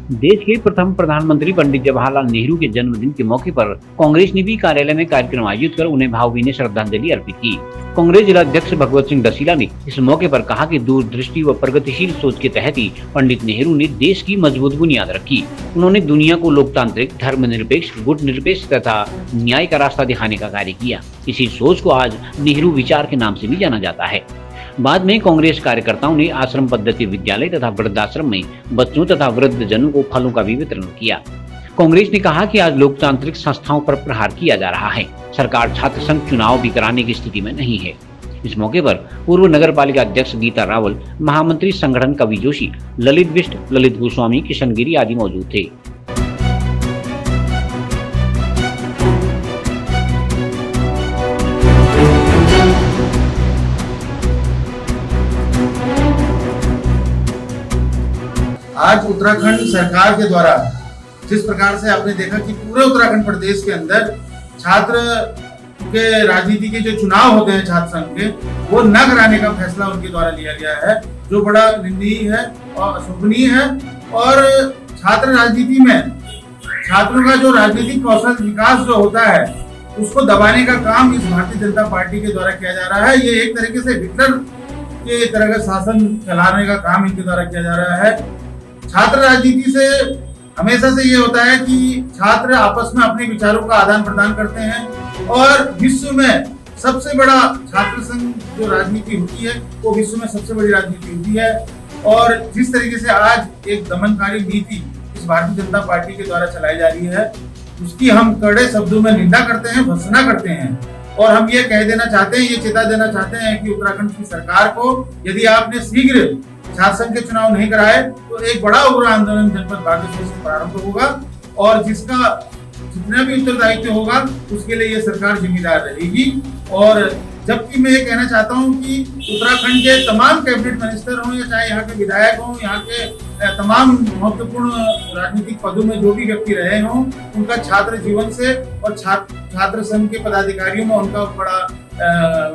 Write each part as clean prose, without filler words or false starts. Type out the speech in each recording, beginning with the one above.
देश के प्रथम प्रधानमंत्री पंडित जवाहरलाल नेहरू के जन्मदिन के मौके पर कांग्रेस ने भी कार्यालय में कार्यक्रम आयोजित कर उन्हें भावभीनी श्रद्धांजलि अर्पित की। कांग्रेस जिलाध्यक्ष भगवत सिंह डसीला ने इस मौके पर कहा कि दूरदृष्टि व प्रगतिशील सोच के तहत ही पंडित नेहरू ने देश की मजबूत बुनियाद रखी। उन्होंने दुनिया को लोकतांत्रिक, धर्मनिरपेक्ष, गुटनिरपेक्ष तथा न्याय का रास्ता दिखाने का कार्य किया। इसी सोच को आज नेहरू विचार के नाम से भी जाना जाता है। बाद में कांग्रेस कार्यकर्ताओं ने आश्रम पद्धति विद्यालय तथा वृद्धाश्रम में बच्चों तथा वृद्ध जनों को फलों का भी वितरण किया। कांग्रेस ने कहा कि आज लोकतांत्रिक संस्थाओं पर प्रहार किया जा रहा है। सरकार छात्र संघ चुनाव भी कराने की स्थिति में नहीं है। इस मौके पर पूर्व नगर पालिका अध्यक्ष गीता रावल, महामंत्री संगठन कवि जोशी, ललित बिष्ट, ललित गोस्वामी, किशन गिरी आदि मौजूद थे। आज उत्तराखंड सरकार के द्वारा जिस प्रकार से आपने देखा कि पूरे उत्तराखंड प्रदेश के अंदर छात्र के राजनीति के जो चुनाव होते हैं छात्र संघ के, वो न कराने का फैसला उनके द्वारा लिया गया है, जो बड़ा निंदनीय है और अशोभनीय है। और छात्र राजनीति में छात्रों का जो राजनीतिक कौशल विकास जो होता है, उसको दबाने का काम इस भारतीय जनता पार्टी के द्वारा किया जा रहा है। ये एक तरीके से हिटलर के तरह का शासन चलाने का काम इनके द्वारा किया जा रहा है। छात्र राजनीति से हमेशा से ये होता है कि छात्र आपस में अपने विचारों का आदान प्रदान करते हैं और विश्व में सबसे बड़ा छात्र संघ जो राजनीति होती है, वो विश्व में सबसे बड़ी राजनीति होती है। और जिस तरीके से आज एक दमनकारी नीति इस भारतीय जनता पार्टी के द्वारा चलाई जा रही है, उसकी हम कड़े शब्दों में निंदा करते हैं, भर्त्सना करते हैं। और हम ये कह देना चाहते हैं, ये चेता देना चाहते हैं कि उत्तराखंड की सरकार को यदि आपने शीघ्र छात्र संघ के चुनाव नहीं कराए तो एक बड़ा उग्र आंदोलन जनपद बागेश्वर से प्रारंभ होगा और जिसका जितना भी उत्तरदायित्व होगा उसके लिए ये सरकार जिम्मेदार रहेगी। और जबकि मैं ये कहना चाहता हूँ कि उत्तराखंड के तमाम कैबिनेट मिनिस्टर हों या चाहे यहाँ के विधायक हों, यहाँ के तमाम महत्वपूर्ण राजनीतिक पदों में जो भी व्यक्ति रहे हों, उनका छात्र जीवन से और छात्र संघ के पदाधिकारियों में उनका बड़ा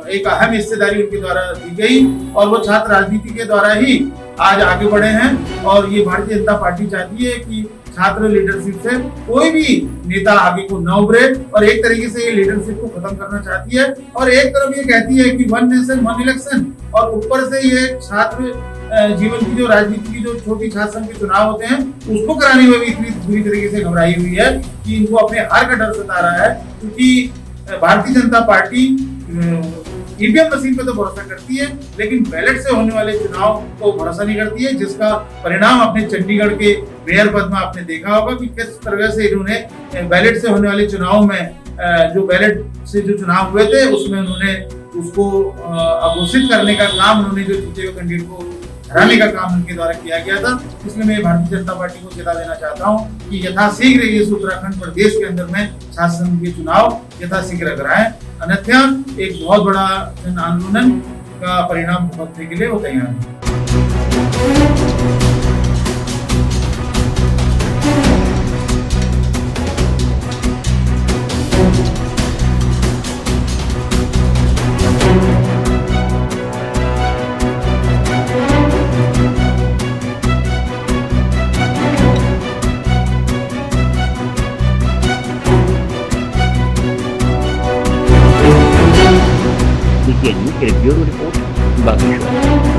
एक अहम हिस्सेदारी उनके द्वारा दी गई और वो छात्र राजनीति के द्वारा ही आज आगे बढ़े हैं। और ये भारतीय जनता पार्टी चाहती है कि छात्र लीडरशिप से कोई भी नेता आगे को न उभरे और एक तरीके से ये लीडरशिप को खत्म करना चाहती है। और एक तरफ ये कहती है कि वन नेशन वन इलेक्शन, और ऊपर से ये छात्र जीवन की जो राजनीति की जो छोटी छात्र संघ के चुनाव होते हैं, उसको कराने में भी इतनी बुरी तरीके से घबराई हुई है कि इनको अपने हार का डर सता रहा है। क्योंकि Bharatiya Janata party EVM machine पे तो भरोसा करती है, लेकिन बैलेट से होने वाले चुनाव को भरोसा नहीं करती है, जिसका परिणाम अपने चंडीगढ़ के मेयर पद में आपने देखा होगा कि किस तरह से इन्होंने बैलेट से होने वाले चुनाव में जो बैलेट से जो चुनाव हुए थे उसमें उन्होंने उसको अघोषित करने का काम, उन्होंने जो जीते हुए कैंडिडेट को हराने का काम उनके द्वारा किया गया था। इसलिए मैं भारतीय जनता पार्टी को चेता देना चाहता हूँ कि यथाशीघ्र इस उत्तराखंड प्रदेश के अंदर में छात्र संघ के चुनाव यथाशीघ्र कराएं, अन्यथा एक बहुत बड़ा जन आंदोलन का परिणाम भुगतने के लिए वो तैयार है। Bureau report Bageshwar.